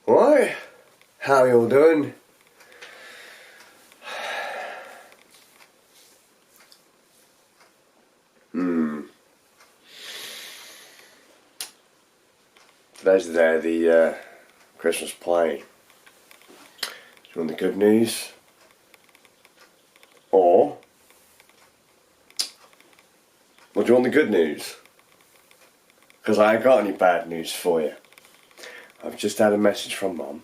Right, how you all doing? Today's the day of the Christmas play. Do you want the good news? Or do you want the good news? Because I ain't got any bad news for you. I've just had a message from Mum.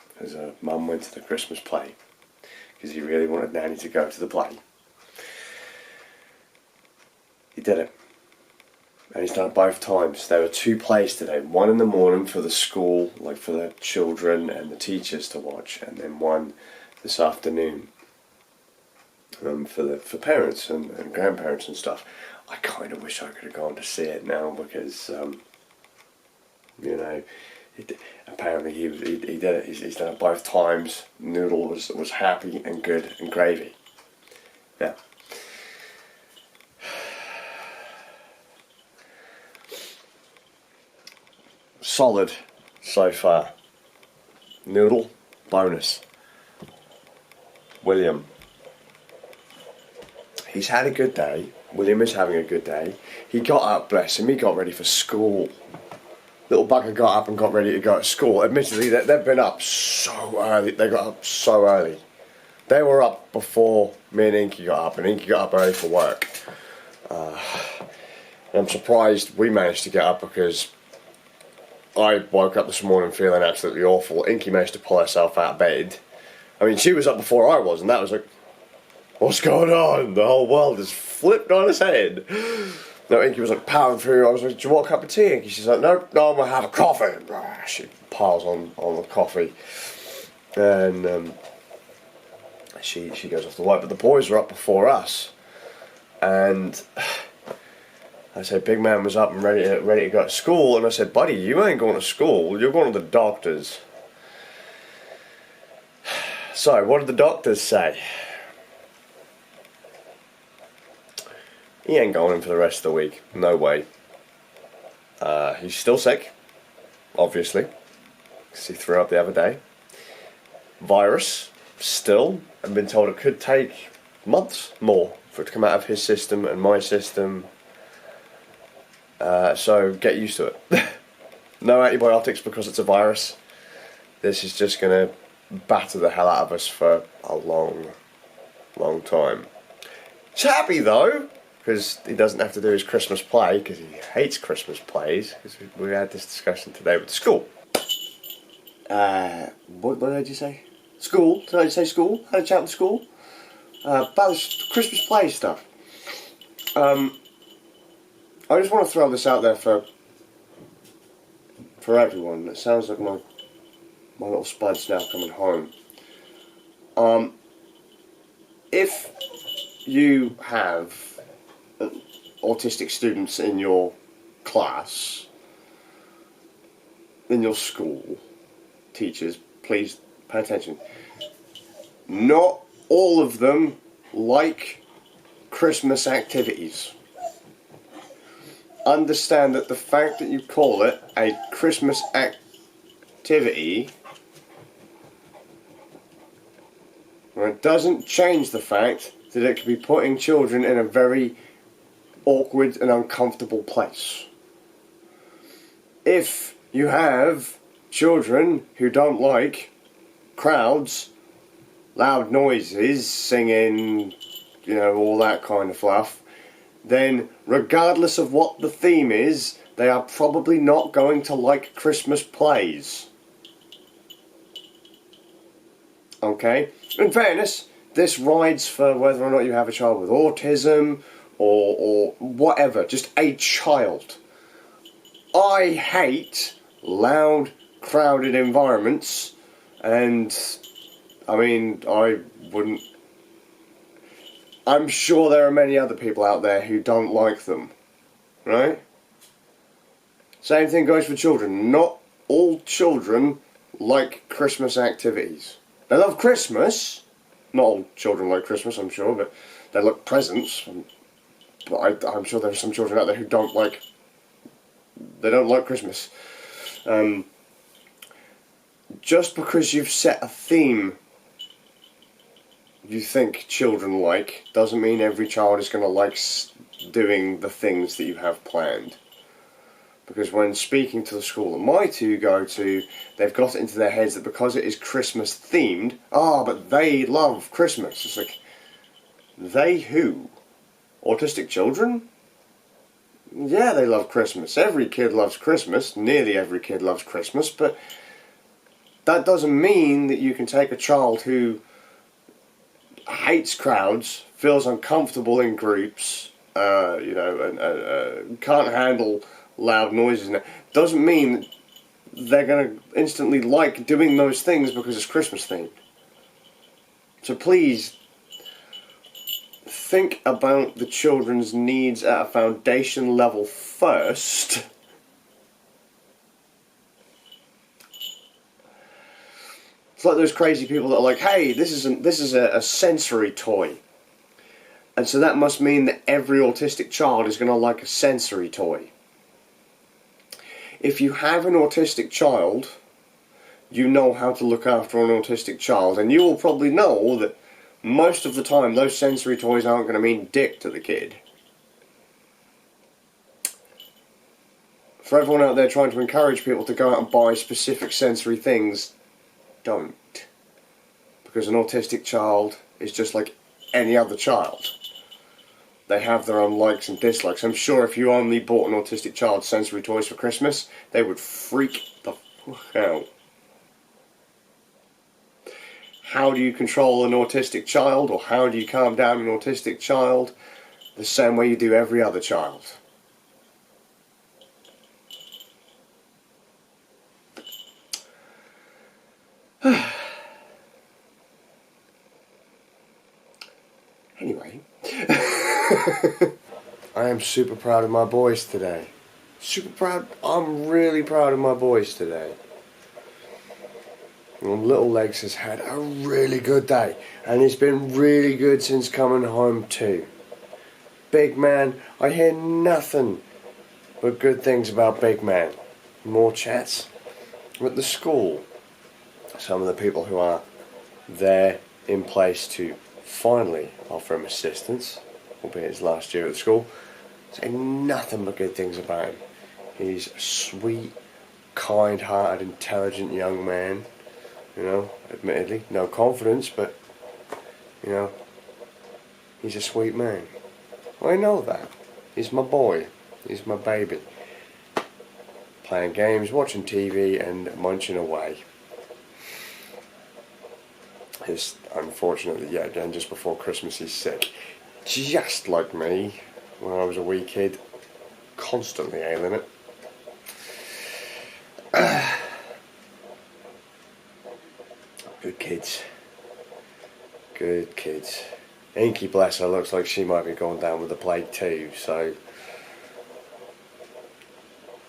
Because Mum went to the Christmas play. Because he really wanted Nanny to go to the play. He did it. And he's done it both times. There were 2 plays today. One in the morning for the school, like for the children and the teachers to watch. And then one this afternoon for parents and grandparents and stuff. I kind of wish I could have gone to see it now because, apparently he did it. He's done it both times. Noodle was happy and good and gravy. Yeah. Solid so far. Noodle, bonus. William. He's had a good day. William is having a good day. He got up, bless him, he got ready for school. Little bugger got up and got ready to go to school. Admittedly, they've been up so early. They got up so early. They were up before me and Inky got up, and Inky got up early for work. I'm surprised we managed to get up because I woke up this morning feeling absolutely awful. Inky managed to pull herself out of bed. I mean, she was up before I was, and that was like, what's going on? The whole world is flipped on its head. No, Inky was like powering through. I was like, do you want a cup of tea, Inky? She's like, no, I'm going to have a coffee. She piles on the coffee. And she goes off to work. But the boys were up before us. And I said, Big Man was up and ready to go to school. And I said, buddy, you ain't going to school. You're going to the doctors. So, what did the doctors say? He ain't going in for the rest of the week. No way. He's still sick, obviously, because he threw up the other day. Virus, still. I've been told it could take months more for it to come out of his system and my system. So get used to it. No antibiotics because it's a virus. This is just going to batter the hell out of us for a long, long time. He's happy though, because he doesn't have to do his Christmas play, because he hates Christmas plays, because we had this discussion today with the school. What did you say? School? Did I say school? Had a chat with school? About the Christmas play stuff. I just want to throw this out there for everyone. It sounds like my little spuds now coming home. If you have autistic students in your class, in your school, teachers, please pay attention. Not all of them like Christmas activities. Understand that the fact that you call it a Christmas activity, it doesn't change the fact that it could be putting children in a very awkward and uncomfortable place. If you have children who don't like crowds, loud noises, singing, all that kind of fluff, then regardless of what the theme is, they are probably not going to like Christmas plays. Okay? In fairness, this rides for whether or not you have a child with autism or whatever, just a child. I hate loud, crowded environments, and I mean, I'm sure there are many other people out there who don't like them, right? Same thing goes for children. Not all children like Christmas activities. They love Christmas. Not all children like Christmas, I'm sure, but they like presents. But I'm sure there are some children out there who don't like Christmas. just because you've set a theme you think children like doesn't mean every child is going to like doing the things that you have planned. Because when speaking to the school that my two go to, they've got it into their heads that because it is Christmas themed, but they love Christmas. It's like, they who? Autistic children? Yeah, they love Christmas. Every kid loves Christmas. Nearly every kid loves Christmas. But that doesn't mean that you can take a child who hates crowds, feels uncomfortable in groups, and can't handle loud noises. Doesn't mean they're going to instantly like doing those things because it's Christmas themed. So please think about the children's needs at a foundation level first. It's like those crazy people that are like, hey, this is a sensory toy. And so that must mean that every autistic child is going to like a sensory toy. If you have an autistic child, you know how to look after an autistic child, and you will probably know that most of the time those sensory toys aren't going to mean dick to the kid. For everyone out there trying to encourage people to go out and buy specific sensory things, don't. Because an autistic child is just like any other child. They have their own likes and dislikes. I'm sure if you only bought an autistic child sensory toys for Christmas, they would freak the fuck out. How do you control an autistic child, or how do you calm down an autistic child? The same way you do every other child. Anyway. I am super proud of my boys today. Super proud. I'm really proud of my boys today. And Little Legs has had a really good day. And it's been really good since coming home too. Big Man, I hear nothing but good things about Big Man. More chats at the school. Some of the people who are there in place to finally offer him assistance, albeit his last year at school, say nothing but good things about him. He's a sweet, kind-hearted, intelligent young man. You know, admittedly, no confidence, but, you know, he's a sweet man. I know that. He's my boy. He's my baby. Playing games, watching TV, and munching away. It's unfortunate that yet again, just before Christmas, he's sick. Just like me, when I was a wee kid. Constantly ailing it. Good kids. Good kids. Inky, bless her, looks like she might be going down with the plague too, so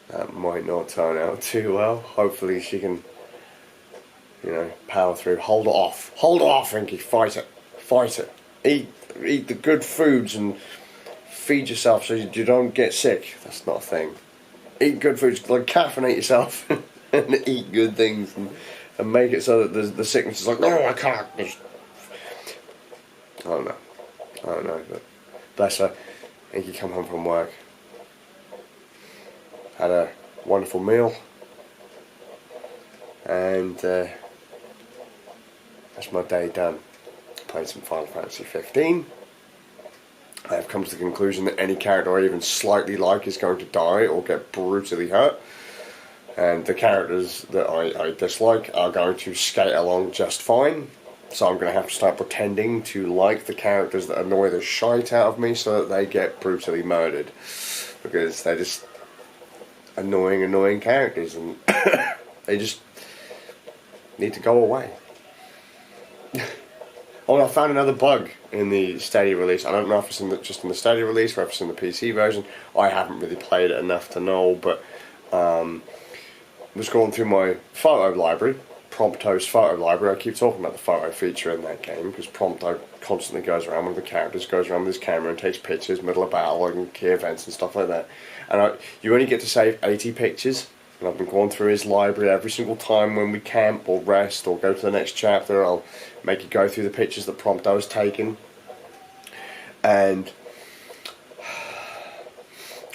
that might not turn out too well. Hopefully she can, you know, power through. Hold it off. Hold it off, Inky. Fight it. Fight it. Eat the good foods and feed yourself so you don't get sick. That's not a thing. Eat good foods, like caffeinate yourself and eat good things and make it so that the sickness is like, no, I can't. I don't know, but bless her. Inky come home from work, had a wonderful meal, and that's my day done. Played some Final Fantasy 15. I have come to the conclusion that any character I even slightly like is going to die or get brutally hurt. And the characters that I dislike are going to skate along just fine. So I'm going to have to start pretending to like the characters that annoy the shite out of me so that they get brutally murdered. Because they're just annoying characters and they just need to go away. Oh, I found another bug in the Stadia release. I don't know if it's just in the Stadia release or if it's in the PC version. I haven't really played it enough to know, but was going through my photo library, Prompto's photo library. I keep talking about the photo feature in that game because Prompto constantly goes around with the characters, goes around with his camera and takes pictures, middle of battle and key events and stuff like that. And you only get to save 80 pictures, And I've been going through his library every single time when we camp or rest or go to the next chapter. I'll make you go through the pictures that prompt I was taking. And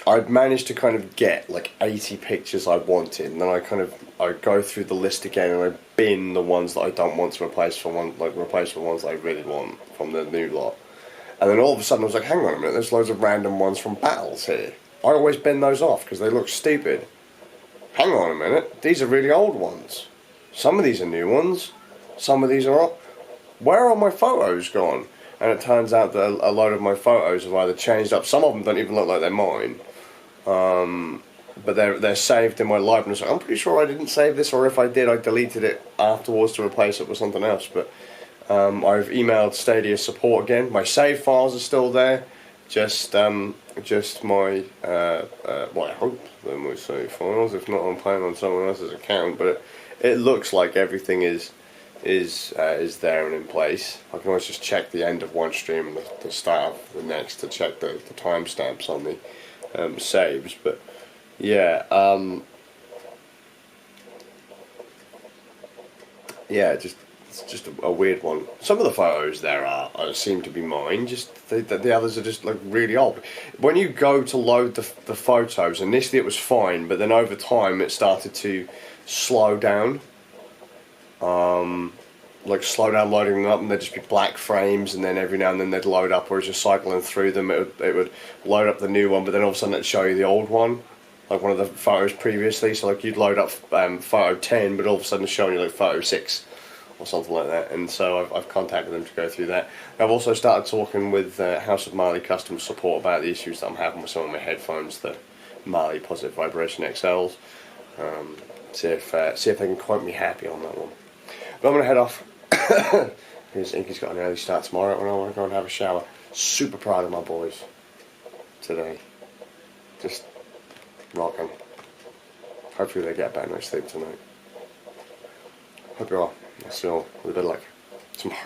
I'd managed to kind of get like 80 pictures I wanted, and then I go through the list again and I bin the ones that I don't want to replace for ones that I really want from the new lot. And then all of a sudden I was like, hang on a minute, there's loads of random ones from battles here. I always bin those off because they look stupid. Hang on a minute, these are really old ones. Some of these are new ones, some of these are old. Where are my photos gone? And it turns out that a load of my photos have either changed up. Some of them don't even look like they're mine. But they're saved in my library. So I'm pretty sure I didn't save this, or if I did, I deleted it afterwards to replace it with something else. But I've emailed Stadia support again. My save files are still there. Just my well, I hope they're my save files. If not, I'm playing on someone else's account. But it looks like everything is there and in place. I can always just check the end of one stream and the start of the next to check the timestamps on the saves. But yeah, it's just a weird one. Some of the photos there seem to be mine. Just the others are just like really old. When you go to load the photos, initially it was fine, but then over time it started to slow down. Like slow down loading them up, and there'd just be black frames, and then every now and then they'd load up, or as you're cycling through them, it would load up the new one, but then all of a sudden it'd show you the old one, like one of the photos previously. So like you'd load up photo 10, but all of a sudden it's showing you like photo 6 or something like that. And so I've contacted them to go through that. I've also started talking with House of Marley customer support about the issues that I'm having with some of my headphones, the Marley Positive Vibration XLs. See if they can quote me happy on that one. But I'm going to head off because Inky's got an early start tomorrow and I want to go and have a shower. Super proud of my boys today. Just rocking. Hopefully they get a better night's sleep tonight. Hope you're all. I'll see you all with a bit of luck tomorrow.